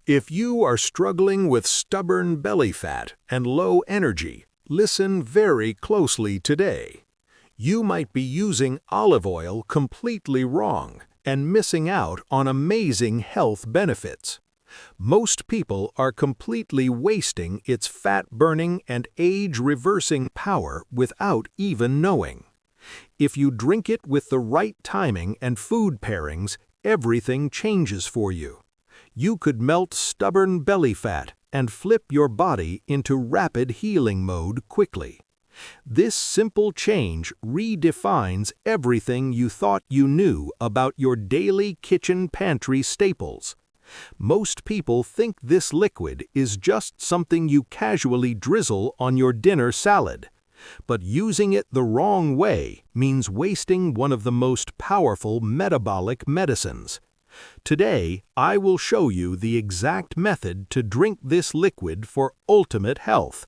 If you are struggling with stubborn belly fat and low energy, listen very closely today. You might be using olive oil completely wrong and missing out on amazing health benefits. Most people are completely wasting its fat-burning and age-reversing power without even knowing. If you drink it with the right timing and food pairings, everything changes for you. You could melt stubborn belly fat and flip your body into rapid healing mode quickly. This simple change redefines everything you thought you knew about your daily kitchen pantry staples. Most people think this liquid is just something you casually drizzle on your dinner salad. But using it the wrong way means wasting one of the most powerful metabolic medicines. Today, I will show you the exact method to drink this liquid for ultimate health.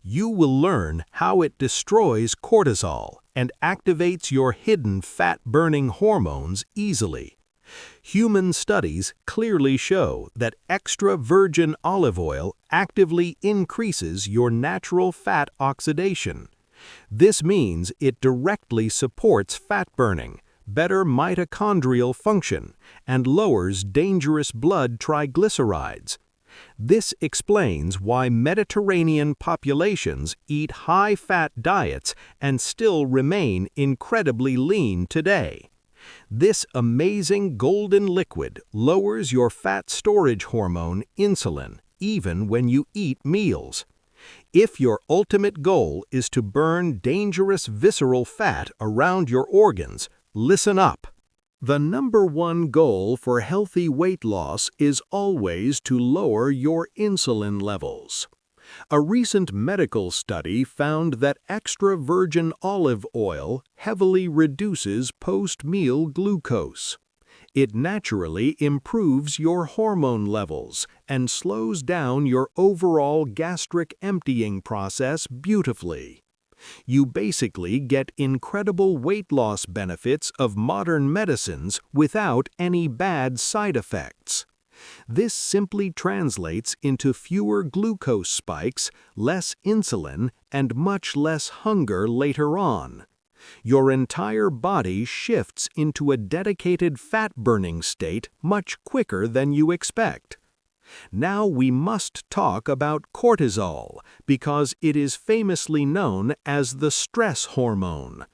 You will learn how it destroys cortisol and activates your hidden fat-burning hormones easily. Human studies clearly show that extra virgin olive oil actively increases your natural fat oxidation. This means it directly supports fat burning, better mitochondrial function, and lowers dangerous blood triglycerides. This explains why Mediterranean populations eat high-fat diets and still remain incredibly lean today. This amazing golden liquid lowers your fat storage hormone, insulin, even when you eat meals. If your ultimate goal is to burn dangerous visceral fat around your organs, listen up. The number one goal for healthy weight loss is always to lower your insulin levels. A recent medical study found that extra virgin olive oil heavily reduces post-meal glucose. It naturally improves your hormone levels and slows down your overall gastric emptying process beautifully. You basically get incredible weight loss benefits of modern medicines without any bad side effects. This simply translates into fewer glucose spikes, less insulin, and much less hunger later on. Your entire body shifts into a dedicated fat-burning state much quicker than you expect. Now we must talk about cortisol, because it is famously known as the stress hormone.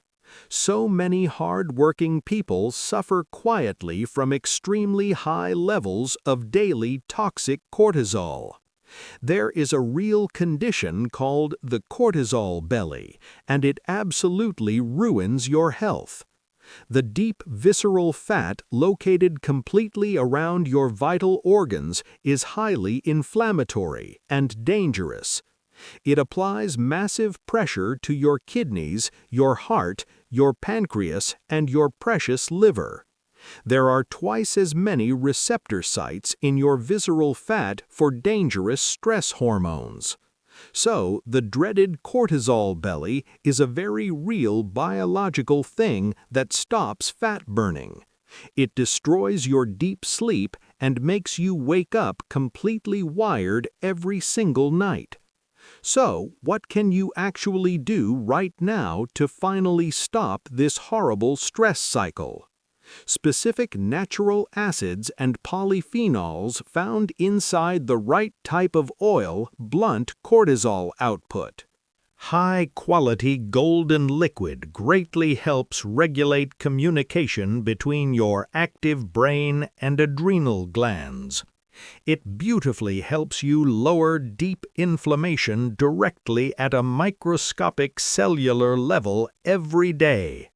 So many hard-working people suffer quietly from extremely high levels of daily toxic cortisol. There is a real condition called the cortisol belly, and it absolutely ruins your health. The deep visceral fat located completely around your vital organs is highly inflammatory and dangerous. It applies massive pressure to your kidneys, your heart, your pancreas, and your precious liver. There are twice as many receptor sites in your visceral fat for dangerous stress hormones. So, the dreaded cortisol belly is a very real biological thing that stops fat burning. It destroys your deep sleep and makes you wake up completely wired every single night. So, what can you actually do right now to finally stop this horrible stress cycle? Specific natural acids and polyphenols found inside the right type of oil blunt cortisol output. High-quality golden liquid greatly helps regulate communication between your active brain and adrenal glands. It beautifully helps you lower deep inflammation directly at a microscopic cellular level every day.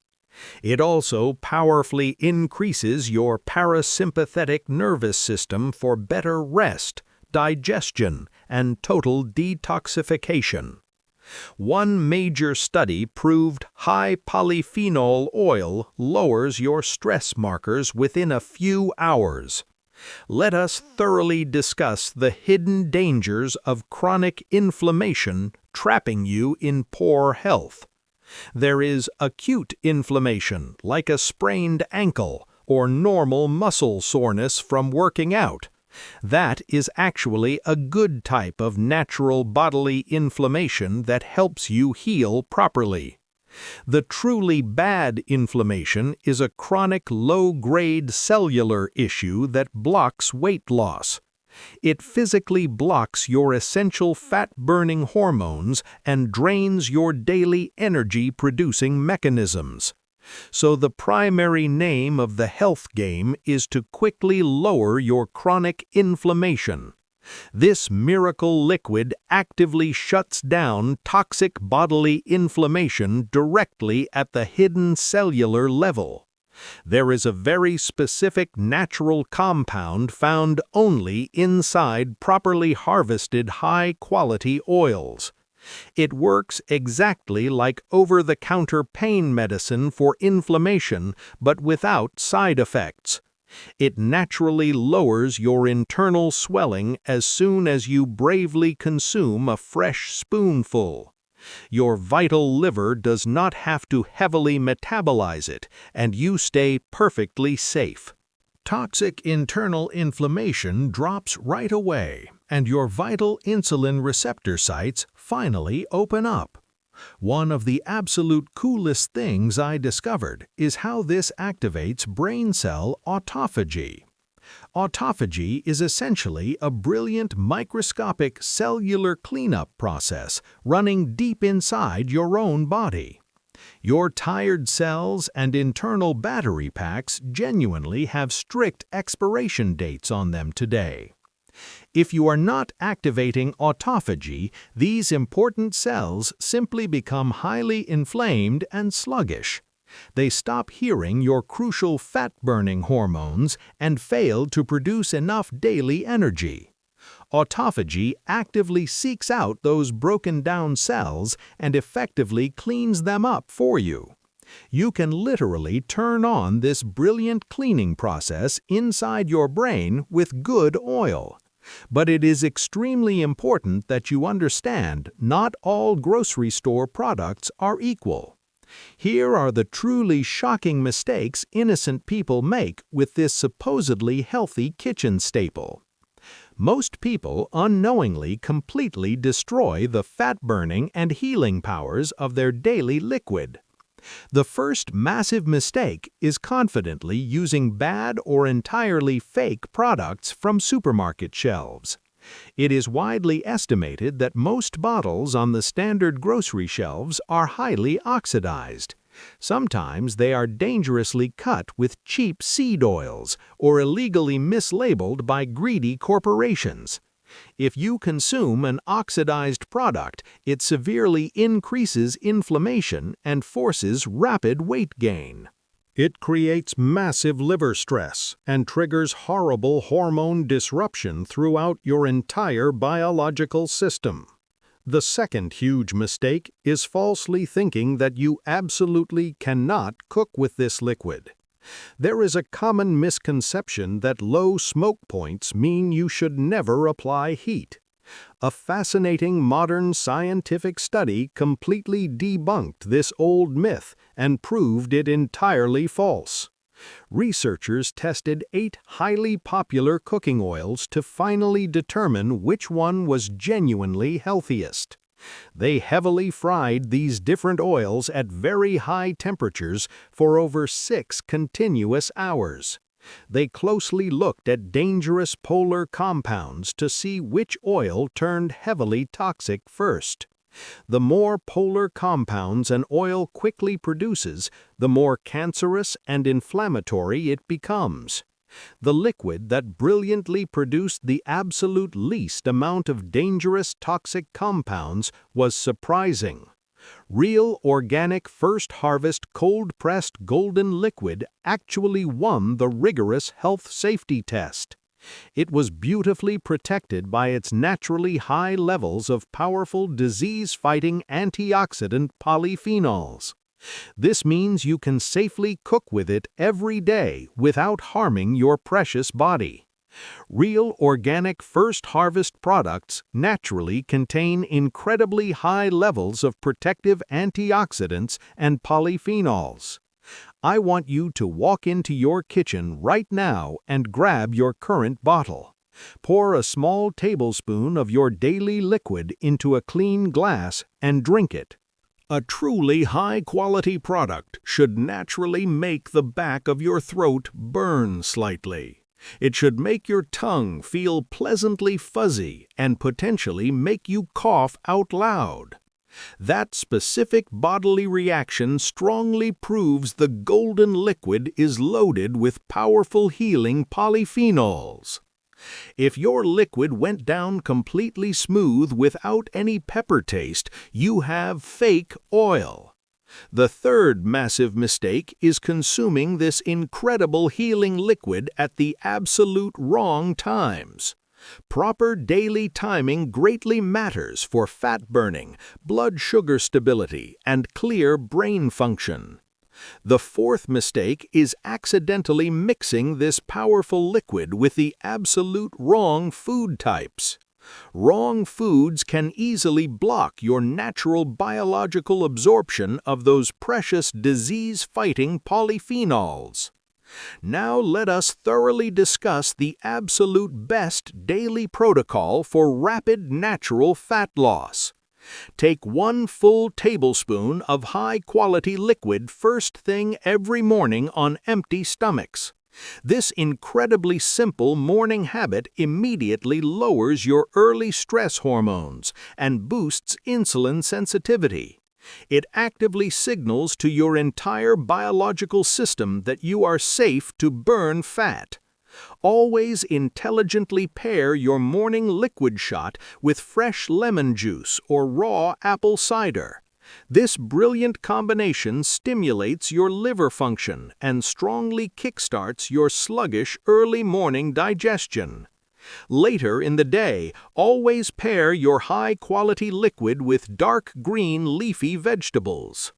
It also powerfully increases your parasympathetic nervous system for better rest, digestion, and total detoxification. One major study proved high polyphenol oil lowers your stress markers within a few hours. Let us thoroughly discuss the hidden dangers of chronic inflammation trapping you in poor health. There is acute inflammation, like a sprained ankle or normal muscle soreness from working out. That is actually a good type of natural bodily inflammation that helps you heal properly. The truly bad inflammation is a chronic low-grade cellular issue that blocks weight loss. It physically blocks your essential fat-burning hormones and drains your daily energy-producing mechanisms. So the primary name of the health game is to quickly lower your chronic inflammation. This miracle liquid actively shuts down toxic bodily inflammation directly at the hidden cellular level. There is a very specific natural compound found only inside properly harvested high-quality oils. It works exactly like over-the-counter pain medicine for inflammation, but without side effects. It naturally lowers your internal swelling as soon as you bravely consume a fresh spoonful. Your vital liver does not have to heavily metabolize it, and you stay perfectly safe. Toxic internal inflammation drops right away, and your vital insulin receptor sites finally open up. One of the absolute coolest things I discovered is how this activates brain cell autophagy. Autophagy is essentially a brilliant microscopic cellular cleanup process running deep inside your own body. Your tired cells and internal battery packs genuinely have strict expiration dates on them today. If you are not activating autophagy, these important cells simply become highly inflamed and sluggish. They stop hearing your crucial fat-burning hormones and fail to produce enough daily energy. Autophagy actively seeks out those broken-down cells and effectively cleans them up for you. You can literally turn on this brilliant cleaning process inside your brain with good oil. But it is extremely important that you understand not all grocery store products are equal. Here are the truly shocking mistakes innocent people make with this supposedly healthy kitchen staple. Most people unknowingly completely destroy the fat-burning and healing powers of their daily liquid. The first massive mistake is confidently using bad or entirely fake products from supermarket shelves. It is widely estimated that most bottles on the standard grocery shelves are highly oxidized. Sometimes they are dangerously cut with cheap seed oils or illegally mislabeled by greedy corporations. If you consume an oxidized product, it severely increases inflammation and forces rapid weight gain. It creates massive liver stress and triggers horrible hormone disruption throughout your entire biological system. The second huge mistake is falsely thinking that you absolutely cannot cook with this liquid. There is a common misconception that low smoke points mean you should never apply heat. A fascinating modern scientific study completely debunked this old myth and proved it entirely false. Researchers tested 8 highly popular cooking oils to finally determine which one was genuinely healthiest. They heavily fried these different oils at very high temperatures for over 6 continuous hours. They closely looked at dangerous polar compounds to see which oil turned heavily toxic first. The more polar compounds an oil quickly produces, the more cancerous and inflammatory it becomes. The liquid that brilliantly produced the absolute least amount of dangerous toxic compounds was surprising. Real organic first harvest cold-pressed golden liquid actually won the rigorous health safety test. It was beautifully protected by its naturally high levels of powerful disease-fighting antioxidant polyphenols. This means you can safely cook with it every day without harming your precious body. Real organic first harvest products naturally contain incredibly high levels of protective antioxidants and polyphenols. I want you to walk into your kitchen right now and grab your current bottle. Pour a small tablespoon of your daily liquid into a clean glass and drink it. A truly high-quality product should naturally make the back of your throat burn slightly. It should make your tongue feel pleasantly fuzzy and potentially make you cough out loud. That specific bodily reaction strongly proves the golden liquid is loaded with powerful healing polyphenols. If your liquid went down completely smooth without any pepper taste, you have fake oil. The third massive mistake is consuming this incredible healing liquid at the absolute wrong times. Proper daily timing greatly matters for fat burning, blood sugar stability, and clear brain function. The fourth mistake is accidentally mixing this powerful liquid with the absolute wrong food types. Wrong foods can easily block your natural biological absorption of those precious disease-fighting polyphenols. Now let us thoroughly discuss the absolute best daily protocol for rapid natural fat loss. Take 1 full tablespoon of high-quality liquid first thing every morning on empty stomachs. This incredibly simple morning habit immediately lowers your early stress hormones and boosts insulin sensitivity. It actively signals to your entire biological system that you are safe to burn fat. Always intelligently pair your morning liquid shot with fresh lemon juice or raw apple cider. This brilliant combination stimulates your liver function and strongly kickstarts your sluggish early morning digestion. Later in the day, always pair your high-quality liquid with dark green leafy vegetables.